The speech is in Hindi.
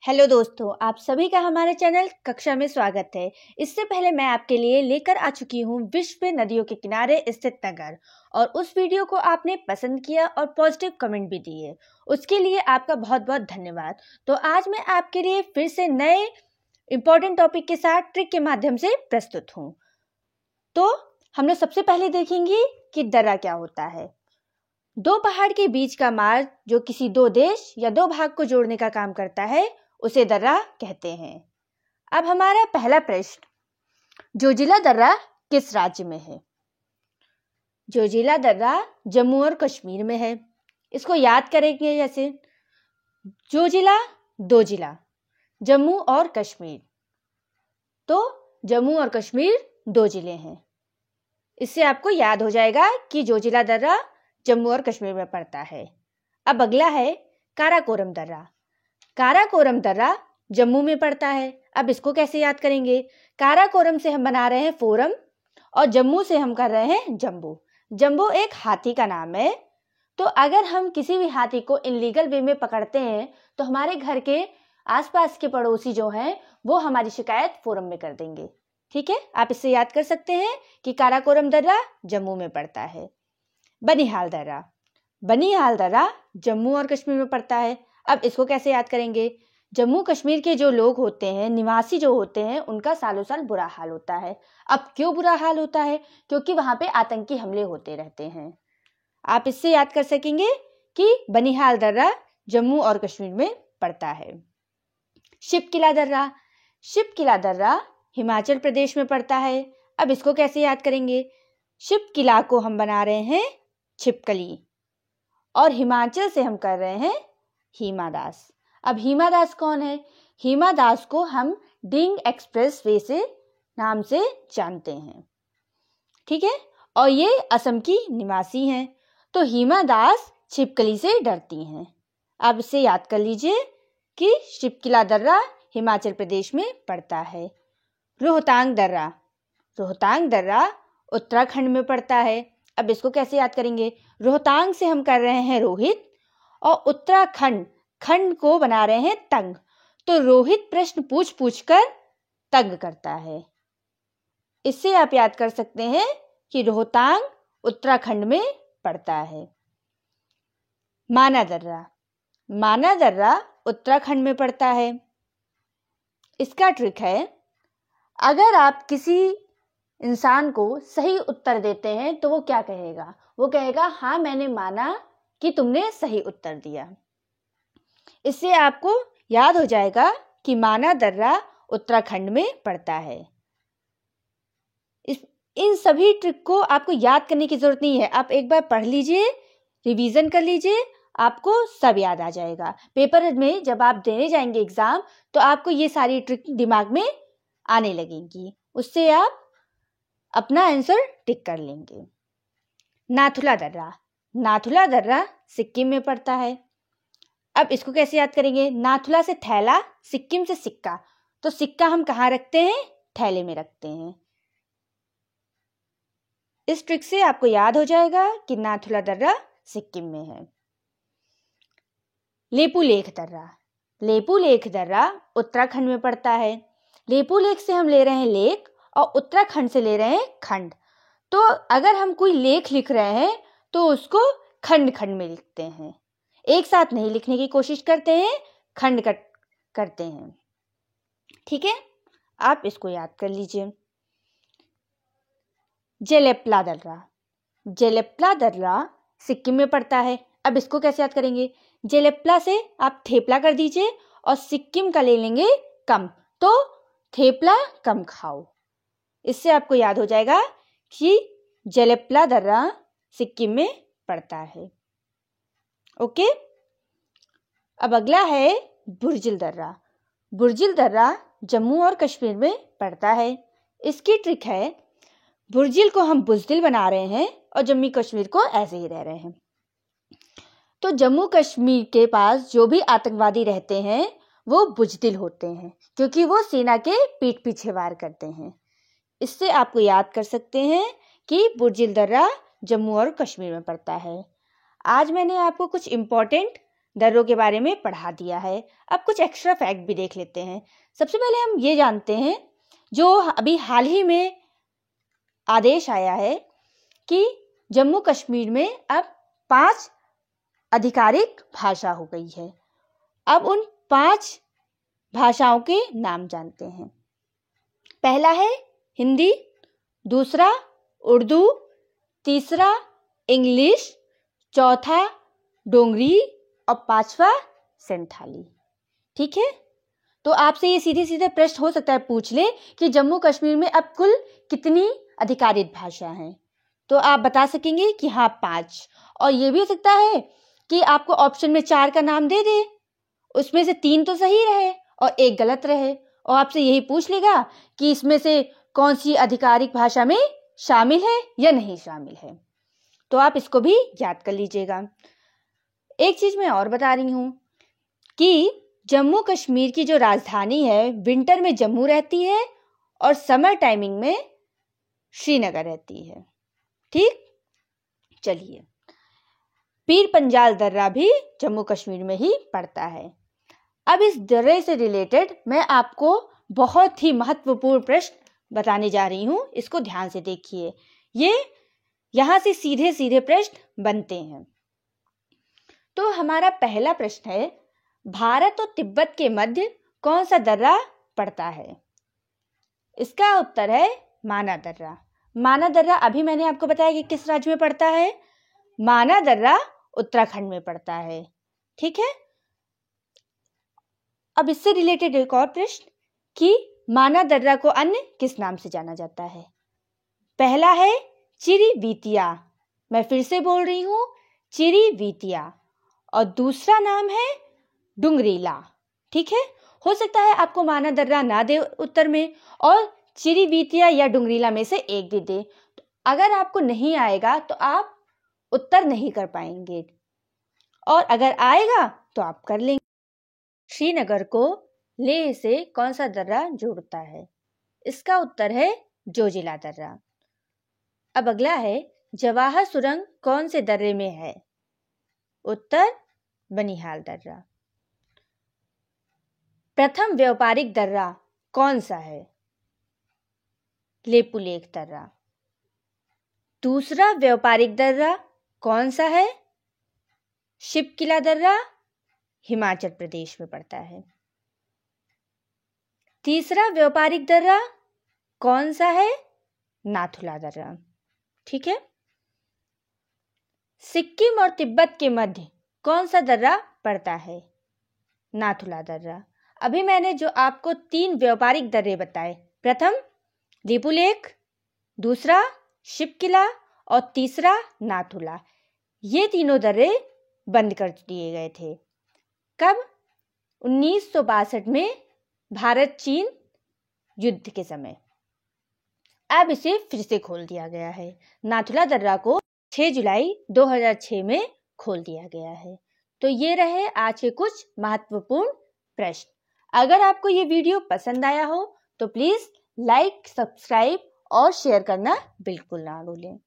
हेलो दोस्तों, आप सभी का हमारे चैनल कक्षा में स्वागत है। इससे पहले मैं आपके लिए लेकर आ चुकी हूँ विश्व नदियों के किनारे स्थित नगर, और उस वीडियो को आपने पसंद किया और पॉजिटिव कमेंट भी दिए, उसके लिए आपका बहुत बहुत धन्यवाद। तो आज मैं आपके लिए फिर से नए इम्पोर्टेंट टॉपिक के साथ ट्रिक के माध्यम से प्रस्तुत हूँ। तो हम लोग सबसे पहले देखेंगे कि दर्रा क्या होता है। दो पहाड़ के बीच का मार्ग जो किसी दो देश या दो भाग को जोड़ने का काम करता है, उसे दर्रा कहते हैं। अब हमारा पहला प्रश्न, जोजिला दर्रा किस राज्य में है? जोजिला दर्रा जम्मू और कश्मीर में है। इसको याद करेंगे जैसे जोजिला दो जिला, जम्मू और कश्मीर, तो जम्मू और कश्मीर दो जिले हैं। इससे आपको याद हो जाएगा कि जोजिला दर्रा जम्मू और कश्मीर में पड़ता है। अब अगला है काराकोरम दर्रा। काराकोरम दर्रा जम्मू में पड़ता है। अब इसको कैसे याद करेंगे? काराकोरम से हम बना रहे हैं फोरम और जम्मू से हम कर रहे हैं जम्बू। जम्बू एक हाथी का नाम है। तो अगर हम किसी भी हाथी को इनलीगल वे में पकड़ते हैं तो हमारे घर के आसपास के पड़ोसी जो हैं वो हमारी शिकायत फोरम में कर देंगे। ठीक है, आप इससे याद कर सकते हैं कि काराकोरम दर्रा जम्मू में पड़ता है। बनिहाल दर्रा, बनिहाल दर्रा जम्मू और कश्मीर में पड़ता है। अब इसको कैसे याद करेंगे? जम्मू कश्मीर के जो लोग होते हैं, निवासी जो होते हैं, उनका सालों साल बुरा हाल होता है। अब क्यों बुरा हाल होता है? क्योंकि वहां पे आतंकी हमले होते रहते हैं। आप इससे याद कर सकेंगे कि बनिहाल दर्रा जम्मू और कश्मीर में पड़ता है। शिपकिला दर्रा, शिपकिला दर्रा हिमाचल प्रदेश में पड़ता है। अब इसको कैसे याद करेंगे? शिपकिला को हम बना रहे हैं छिपकली और हिमाचल से हम कर रहे हैं हीमा दास। अब हीमा दास कौन है? हीमा दास को हम डिंग एक्सप्रेस वे से नाम से जानते हैं। ठीक है, और ये असम की निवासी हैं। तो हीमा दास छिपकली से डरती हैं। अब इसे याद कर लीजिए कि शिपकिला दर्रा हिमाचल प्रदेश में पड़ता है। रोहतांग दर्रा, रोहतांग दर्रा उत्तराखंड में पड़ता है। अब इसको कैसे याद करेंगे? रोहतांग से हम कर रहे हैं रोहित और उत्तराखंड खंड को बना रहे हैं तंग। तो रोहित प्रश्न पूछ पूछ कर तंग करता है। इससे आप याद कर सकते हैं कि रोहतांग उत्तराखंड में पड़ता है। माना दर्रा, माना दर्रा उत्तराखंड में पड़ता है। इसका ट्रिक है, अगर आप किसी इंसान को सही उत्तर देते हैं तो वो क्या कहेगा? वो कहेगा, हाँ मैंने माना कि तुमने सही उत्तर दिया। इससे आपको याद हो जाएगा कि माना दर्रा उत्तराखंड में पड़ता है। इन सभी ट्रिक को आपको याद करने की जरूरत नहीं है। आप एक बार पढ़ लीजिए, रिवीजन कर लीजिए, आपको सब याद आ जाएगा। पेपर में जब आप देने जाएंगे एग्जाम तो आपको ये सारी ट्रिक दिमाग में आने लगेंगी। उससे आप अपना आंसर टिक कर लेंगे। नाथुला दर्रा, नाथुला दर्रा सिक्किम में पड़ता है। अब इसको कैसे याद करेंगे? नाथुला से थैला, सिक्किम से सिक्का। तो सिक्का हम कहाँ रखते हैं? थैले में रखते हैं। इस ट्रिक से आपको याद हो जाएगा कि नाथुला दर्रा सिक्किम में है। लेपुलेख दर्रा, लेपुलेख दर्रा उत्तराखंड में पड़ता है। लेपुलेख से हम ले रहे हैं लेक और उत्तराखंड से ले रहे हैं खंड। तो अगर हम कोई लेख लिख रहे हैं तो उसको खंड खंड में लिखते हैं, एक साथ नहीं लिखने की कोशिश करते हैं, खंड करते हैं। ठीक है, आप इसको याद कर लीजिए। जेलेप्ला दर्रा, जेलेप्ला दर्रा सिक्किम में पड़ता है। अब इसको कैसे याद करेंगे? जेलेप्ला से आप थेपला कर दीजिए और सिक्किम का ले लेंगे कम, तो थेपला कम खाओ। इससे आपको याद हो जाएगा कि जेलेप्ला दर्रा सिक्किम में पड़ता है। ओके, अब अगला है बुर्जिल दर्रा। बुर्जिल दर्रा जम्मू और कश्मीर में पड़ता है। इसकी ट्रिक है, बुर्जिल को हम बुजदिल बना रहे हैं और जम्मू कश्मीर को ऐसे ही रह रहे हैं। तो जम्मू कश्मीर के पास जो भी आतंकवादी रहते हैं वो बुजदिल होते हैं, क्योंकि वो सेना के पीठ पीछे वार करते हैं। इससे आपको याद कर सकते हैं कि बुर्जिल दर्रा जम्मू और कश्मीर में पड़ता है। आज मैंने आपको कुछ इम्पोर्टेंट दर्रों के बारे में पढ़ा दिया है। अब कुछ एक्स्ट्रा फैक्ट भी देख लेते हैं। सबसे पहले हम ये जानते हैं, जो अभी हाल ही में आदेश आया है कि जम्मू कश्मीर में अब 5 आधिकारिक भाषा हो गई है। अब उन 5 भाषाओं के नाम जानते हैं। पहला है हिंदी, दूसरा उर्दू, तीसरा इंग्लिश, चौथा डोगरी और 5वां संथाली। ठीक है, तो आपसे ये सीधे सीधे प्रश्न हो सकता है पूछ ले कि जम्मू कश्मीर में अब कुल कितनी अधिकारित भाषा हैं, तो आप बता सकेंगे कि हाँ 5। और ये भी हो सकता है कि आपको ऑप्शन में 4 का नाम दे दे, उसमें से 3 तो सही रहे और 1 गलत रहे, और आपसे यही पूछ लेगा कि इसमें से कौन सी आधिकारिक भाषा में शामिल है या नहीं शामिल है। तो आप इसको भी याद कर लीजिएगा। एक चीज मैं और बता रही हूं कि जम्मू कश्मीर की जो राजधानी है, विंटर में जम्मू रहती है और समर टाइमिंग में श्रीनगर रहती है। ठीक, चलिए, पीर पंजाल दर्रा भी जम्मू कश्मीर में ही पड़ता है। अब इस दर्रे से रिलेटेड मैं आपको बहुत ही महत्वपूर्ण प्रश्न बताने जा रही हूं, इसको ध्यान से देखिए। ये यहां से सीधे सीधे प्रश्न बनते हैं। तो हमारा पहला प्रश्न है, भारत और तिब्बत के मध्य कौन सा दर्रा पड़ता है? इसका उत्तर है माना दर्रा। माना दर्रा अभी मैंने आपको बताया कि किस राज्य में पड़ता है। माना दर्रा उत्तराखंड में पड़ता है। ठीक है, अब इससे रिलेटेड एक और प्रश्न कि माना दर्रा को अन्य किस नाम से जाना जाता है? पहला है चिरीवीतिया, मैं फिर से बोल रही हूं चिरीवीतिया, और दूसरा नाम है डुंगरीला। ठीक है, हो सकता है आपको माना दर्रा ना दे उत्तर में और चिरीवीतिया या डुंगरीला में से एक दे दे। तो अगर आपको नहीं आएगा तो आप उत्तर नहीं कर पाएंगे, और अगर आएगा तो आप कर लेंगे। श्रीनगर को लेह से कौन सा दर्रा जोड़ता है? इसका उत्तर है जोजिला दर्रा। अब अगला है, जवाहर सुरंग कौन से दर्रे में है? उत्तर बनिहाल दर्रा। प्रथम व्यापारिक दर्रा कौन सा है? लेपुलेख दर्रा। दूसरा व्यापारिक दर्रा कौन सा है? शिपकिला दर्रा, हिमाचल प्रदेश में पड़ता है। तीसरा व्यापारिक दर्रा कौन सा है? नाथुला दर्रा। ठीक है, सिक्किम और तिब्बत के मध्य कौन सा दर्रा पड़ता है? नाथुला दर्रा। अभी मैंने जो आपको 3 व्यापारिक दर्रे बताए, प्रथम लेपुलेख, दूसरा शिपकिला और तीसरा नाथुला, ये तीनों दर्रे बंद कर दिए गए थे। कब? 1962 में भारत चीन युद्ध के समय। अब इसे फिर से खोल दिया गया है। नाथुला दर्रा को 6 जुलाई 2006 में खोल दिया गया है। तो ये रहे आज के कुछ महत्वपूर्ण प्रश्न। अगर आपको ये वीडियो पसंद आया हो तो प्लीज लाइक, सब्सक्राइब और शेयर करना बिल्कुल ना भूलें।